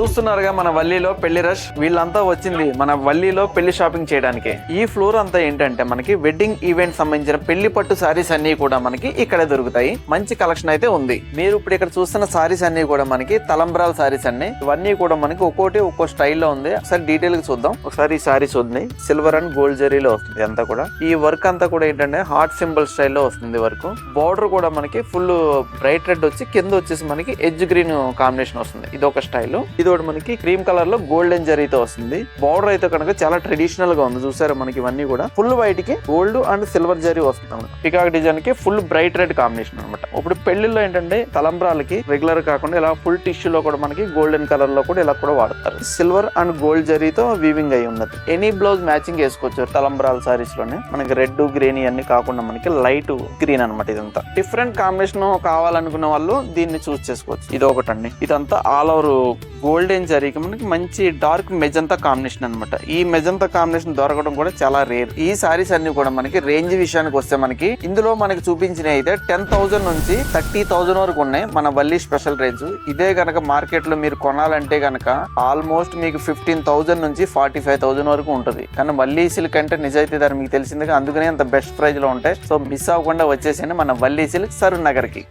చూస్తున్నారుగా మన వల్లీలో పెళ్లి రష్. వీళ్ళంతా వచ్చింది మన వల్లీలో పెళ్లి షాపింగ్ చేయడానికి. ఈ ఫ్లోర్ అంతా ఏంటంటే మనకి వెడ్డింగ్ ఈవెంట్ సంబంధించిన పెళ్లి పట్టు సారీస్ అన్ని కూడా మనకి ఇక్కడే దొరుకుతాయి. మంచి కలెక్షన్ అయితే ఉంది. మీరు ఇప్పుడు ఇక్కడ చూస్తున్న సారీస్ అన్ని కూడా మనకి తలంబ్రాల సారీస్ అన్ని. ఇవన్నీ కూడా మనకి ఒక్కో స్టైల్లో ఉంది. ఒకసారి డీటెయిల్ గా చూద్దాం. ఒకసారి ఈ సారీస్ ఉంది, సిల్వర్ అండ్ గోల్డ్ జరీలో వస్తుంది అంతా కూడా. ఈ వర్క్ అంతా కూడా ఏంటంటే హార్ట్ సింబల్ స్టైల్లో వస్తుంది వర్క్. బార్డర్ కూడా మనకి ఫుల్ బ్రైట్ రెడ్ వచ్చి కింద వచ్చేసి మనకి ఎడ్జ్ గ్రీన్ కాంబినేషన్ వస్తుంది. ఇది ఒక స్టైల్. ఇది ఒకటి మనకి క్రీమ్ కలర్ లో గోల్డెన్ జరీతో వస్తుంది. బార్డర్ అయితే కనుక చాలా ట్రెడిషనల్ గా ఉంది. చూసారు మనకి ఇవన్నీ కూడా ఫుల్ వైట్ కి గోల్డ్ అండ్ సిల్వర్ జరీ వస్తుంది. పికాక్ డిజైన్ కి ఫుల్ బ్రైట్ రెడ్ కాంబినేషన్ అనమాట. ఇప్పుడు పెళ్లిలో ఏంటంటే తలంబ్రాలకి రెగ్యులర్ కాకుండా ఇలా ఫుల్ టిష్యూ లో కూడా మనకి గోల్డెన్ కలర్ లో కూడా ఇలా కూడా వాడతారు. సిల్వర్ అండ్ గోల్డ్ జరీతో వీవింగ్ అయి ఉన్నది. ఎనీ బ్లౌజ్ మ్యాచింగ్ వేసుకోవచ్చు తలంబ్రాల సారీస్ లోనే. మనకి రెడ్ గ్రీన్ ఇవన్నీ కాకుండా మనకి లైట్ గ్రీన్ అనమాట. ఇదంతా డిఫరెంట్ కాంబినేషన్ కావాలనుకున్న వాళ్ళు దీన్ని చూస్ చేసుకోవచ్చు. ఇది ఒకటండి. ఇదంతా ఆల్ ఓవర్ గోల్డెన్ జరీకి మనకి మంచి డార్క్ మెజంతా కాంబినేషన్ అనమాట. ఈ మెజంతా కాంబినేషన్ దొరకడం కూడా చాలా రేర్. ఈ సారీస్ అన్ని కూడా మనకి రేంజ్ విషయానికి వస్తే మనకి ఇందులో మనకి చూపించిన అయితే 10,000 నుంచి 30,000 వరకు ఉన్నాయి. మన వల్లీ స్పెషల్ రేంజ్ ఇదే గనక మార్కెట్ లో మీరు కొనాలంటే గనక ఆల్మోస్ట్ మీకు 15,000 నుంచి 45,000 వరకు ఉంటుంది. కానీ వల్లీ సిల్క్ అంటే నిజాయితీ ధర మీకు తెలిసిందిగా, అందుకనే అంత బెస్ట్ ప్రైజ్ లో ఉంటాయి. సో మిస్ అవ్వకుండా వచ్చేసి మన వల్లీ సిల్క్ సరూర్ నగర్ కి.